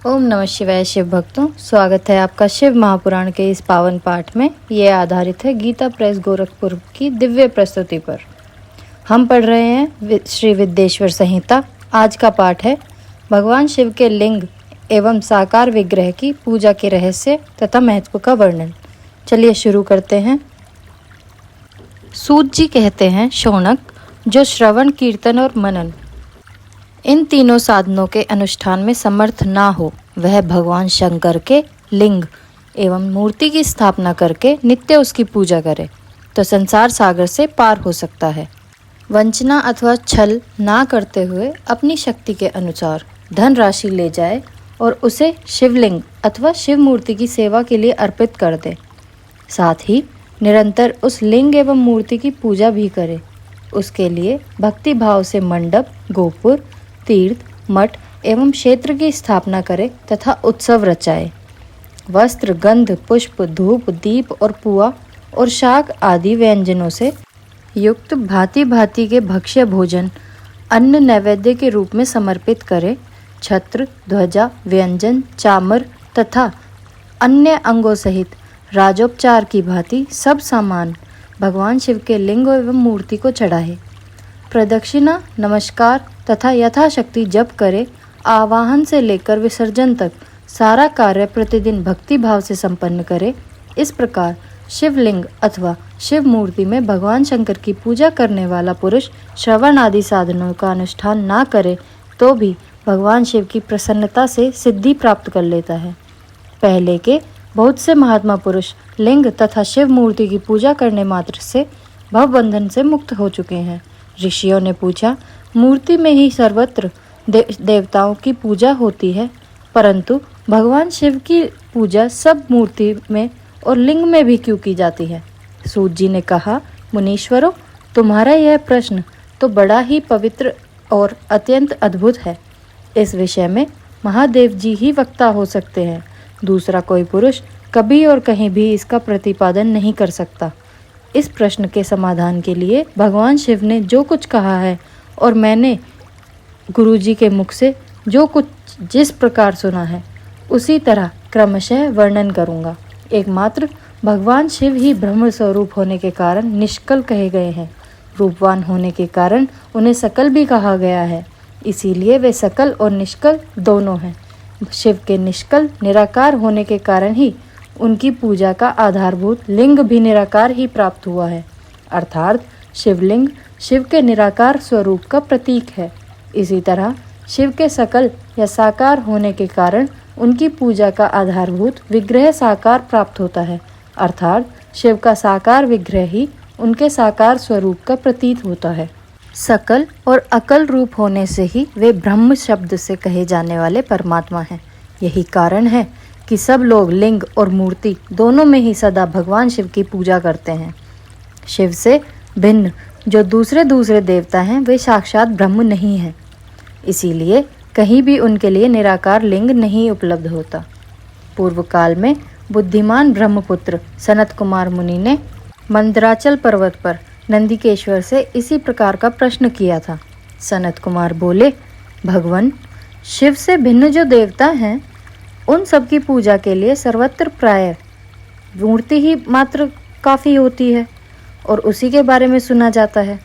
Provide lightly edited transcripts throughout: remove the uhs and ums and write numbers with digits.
ओम नमः शिवाय। शिव भक्तों, स्वागत है आपका शिव महापुराण के इस पावन पाठ में। ये आधारित है गीता प्रेस गोरखपुर की दिव्य प्रस्तुति पर। हम पढ़ रहे हैं श्री विद्येश्वर संहिता। आज का पाठ है भगवान शिव के लिंग एवं साकार विग्रह की पूजा के रहस्य तथा महत्व का वर्णन। चलिए शुरू करते हैं। सूत जी कहते हैं, शौनक, जो श्रवण, कीर्तन और मनन इन तीनों साधनों के अनुष्ठान में समर्थ ना हो, वह भगवान शंकर के लिंग एवं मूर्ति की स्थापना करके नित्य उसकी पूजा करे तो संसार सागर से पार हो सकता है। वंचना अथवा छल ना करते हुए अपनी शक्ति के अनुसार धन राशि ले जाए और उसे शिवलिंग अथवा शिव मूर्ति की सेवा के लिए अर्पित कर दे। साथ ही निरंतर उस लिंग एवं मूर्ति की पूजा भी करे। उसके लिए भक्ति भाव से मंडप, गोपुर, तीर्थ, मठ एवं क्षेत्र की स्थापना करे तथा उत्सव रचाए। वस्त्र, गंध, पुष्प, धूप, दीप और पुआ और शाक आदि व्यंजनों से युक्त भांति भांति के भक्ष्य भोजन अन्न नैवेद्य के रूप में समर्पित करे। छत्र, ध्वजा, व्यंजन, चामर तथा अन्य अंगों सहित राजोपचार की भांति सब सामान भगवान शिव के लिंग एवं मूर्ति को चढ़ाए। प्रदक्षिणा, नमस्कार तथा यथाशक्ति जप करे। आवाहन से लेकर विसर्जन तक सारा कार्य प्रतिदिन भक्ति भाव से संपन्न करे। इस प्रकार शिवलिंग अथवा शिव मूर्ति में भगवान शंकर की पूजा करने वाला पुरुष श्रवण आदि साधनों का अनुष्ठान ना करे तो भी भगवान शिव की प्रसन्नता से सिद्धि प्राप्त कर लेता है। पहले के बहुत से महात्मा पुरुष लिंग तथा शिव मूर्ति की पूजा करने मात्र से भवबंधन से मुक्त हो चुके हैं। ऋषियों ने पूछा, मूर्ति में ही सर्वत्र देवताओं की पूजा होती है, परंतु भगवान शिव की पूजा सब मूर्ति में और लिंग में भी क्यों की जाती है? सूत जी ने कहा, मुनीश्वरों, तुम्हारा यह प्रश्न तो बड़ा ही पवित्र और अत्यंत अद्भुत है। इस विषय में महादेव जी ही वक्ता हो सकते हैं। दूसरा कोई पुरुष कभी और कहीं भी इसका प्रतिपादन नहीं कर सकता। इस प्रश्न के समाधान के लिए भगवान शिव ने जो कुछ कहा है और मैंने गुरुजी के मुख से जो कुछ जिस प्रकार सुना है उसी तरह क्रमशः वर्णन करूँगा। एकमात्र भगवान शिव ही ब्रह्म स्वरूप होने के कारण निष्कल कहे गए हैं। रूपवान होने के कारण उन्हें सकल भी कहा गया है, इसीलिए वे सकल और निष्कल दोनों हैं। शिव के निष्कल निराकार होने के कारण ही उनकी पूजा का आधारभूत लिंग भी निराकार ही प्राप्त हुआ है, अर्थात शिवलिंग शिव के निराकार स्वरूप का प्रतीक है। इसी तरह शिव के सकल या साकार होने के कारण उनकी पूजा का आधारभूत विग्रह साकार प्राप्त होता है, अर्थात शिव का साकार विग्रह ही उनके साकार स्वरूप का प्रतीत होता है। सकल और अकल रूप होने से ही वे ब्रह्म शब्द से कहे जाने वाले परमात्मा हैं। यही कारण है कि सब लोग लिंग और मूर्ति दोनों में ही सदा भगवान शिव की पूजा करते हैं। शिव से भिन्न जो दूसरे देवता हैं वे साक्षात ब्रह्म नहीं हैं, इसीलिए कहीं भी उनके लिए निराकार लिंग नहीं उपलब्ध होता। पूर्व काल में बुद्धिमान ब्रह्मपुत्र सनत कुमार मुनि ने मंदराचल पर्वत पर नंदिकेश्वर से इसी प्रकार का प्रश्न किया था। सनत कुमार बोले, भगवान शिव से भिन्न जो देवता हैं उन सब की पूजा के लिए सर्वत्र प्राय मूर्ति ही मात्र काफ़ी होती है और उसी के बारे में सुना जाता है।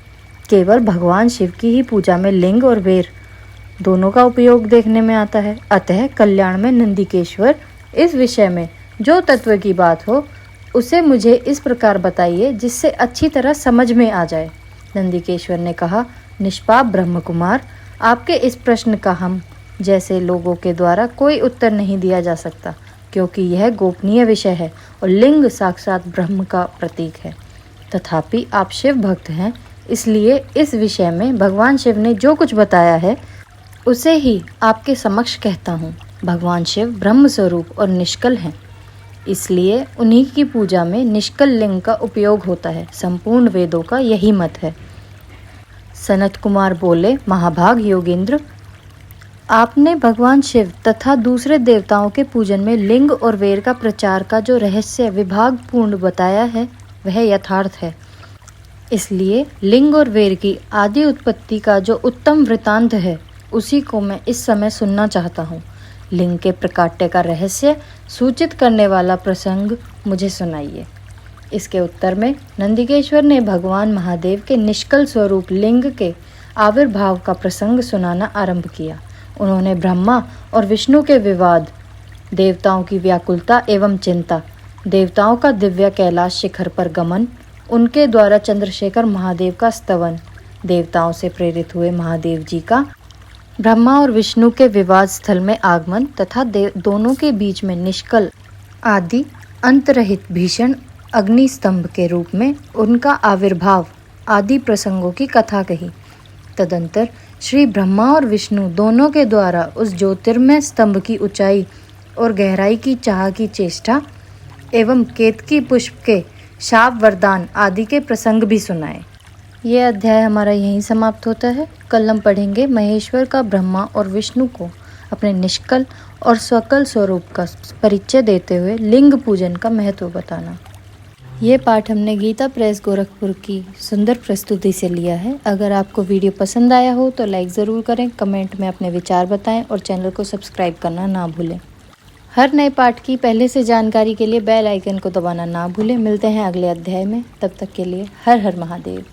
केवल भगवान शिव की ही पूजा में लिंग और वेर दोनों का उपयोग देखने में आता है। अतः कल्याण में नंदिकेश्वर इस विषय में जो तत्व की बात हो उसे मुझे इस प्रकार बताइए जिससे अच्छी तरह समझ में आ जाए। नंदिकेश्वर ने कहा, निष्पाप ब्रह्म कुमार, आपके इस प्रश्न का हम जैसे लोगों के द्वारा कोई उत्तर नहीं दिया जा सकता, क्योंकि यह गोपनीय विषय है और लिंग साक्षात ब्रह्म का प्रतीक है। तथापि आप शिव भक्त हैं, इसलिए इस विषय में भगवान शिव ने जो कुछ बताया है उसे ही आपके समक्ष कहता हूँ। भगवान शिव ब्रह्म स्वरूप और निष्कल हैं, इसलिए उन्हीं की पूजा में निष्कल लिंग का उपयोग होता है। संपूर्ण वेदों का यही मत है। सनत कुमार बोले, महाभाग योगेंद्र, आपने भगवान शिव तथा दूसरे देवताओं के पूजन में लिंग और वेर का प्रचार का जो रहस्य विभागपूर्ण बताया है वह यथार्थ है। इसलिए लिंग और वेर की आदि उत्पत्ति का जो उत्तम वृतांत है उसी को मैं इस समय सुनना चाहता हूँ। लिंग के प्रकाट्य का रहस्य सूचित करने वाला प्रसंग मुझे सुनाइए। इसके उत्तर में नंदिकेश्वर ने भगवान महादेव के निष्कल स्वरूप लिंग के आविर्भाव का प्रसंग सुनाना आरंभ किया। उन्होंने ब्रह्मा और विष्णु के विवाद, देवताओं की व्याकुलता एवं चिंता, देवताओं का दिव्य कैलाश शिखर पर गमन, उनके द्वारा चंद्रशेखर महादेव का स्तवन, देवताओं से प्रेरित हुए महादेव जी का ब्रह्मा और विष्णु के विवाद स्थल में आगमन तथा दोनों के बीच में निष्कल आदि अंतरहित भीषण अग्नि स्तंभ के रूप में उनका आविर्भाव आदि प्रसंगों की कथा कही। तदंतर श्री ब्रह्मा और विष्णु दोनों के द्वारा उस ज्योतिर्मय स्तंभ की ऊंचाई और गहराई की चाह की चेष्टा एवं केतकी पुष्प के शाप वरदान आदि के प्रसंग भी सुनाए। ये अध्याय हमारा यहीं समाप्त होता है। कल हम पढ़ेंगे महेश्वर का ब्रह्मा और विष्णु को अपने निष्कल और स्वकल स्वरूप का परिचय देते हुए लिंग पूजन का महत्व बताना। ये पाठ हमने गीता प्रेस गोरखपुर की सुंदर प्रस्तुति से लिया है। अगर आपको वीडियो पसंद आया हो तो लाइक ज़रूर करें, कमेंट में अपने विचार बताएं और चैनल को सब्सक्राइब करना ना भूलें। हर नए पाठ की पहले से जानकारी के लिए बेल आइकन को दबाना ना भूलें। मिलते हैं अगले अध्याय में, तब तक के लिए हर हर महादेव।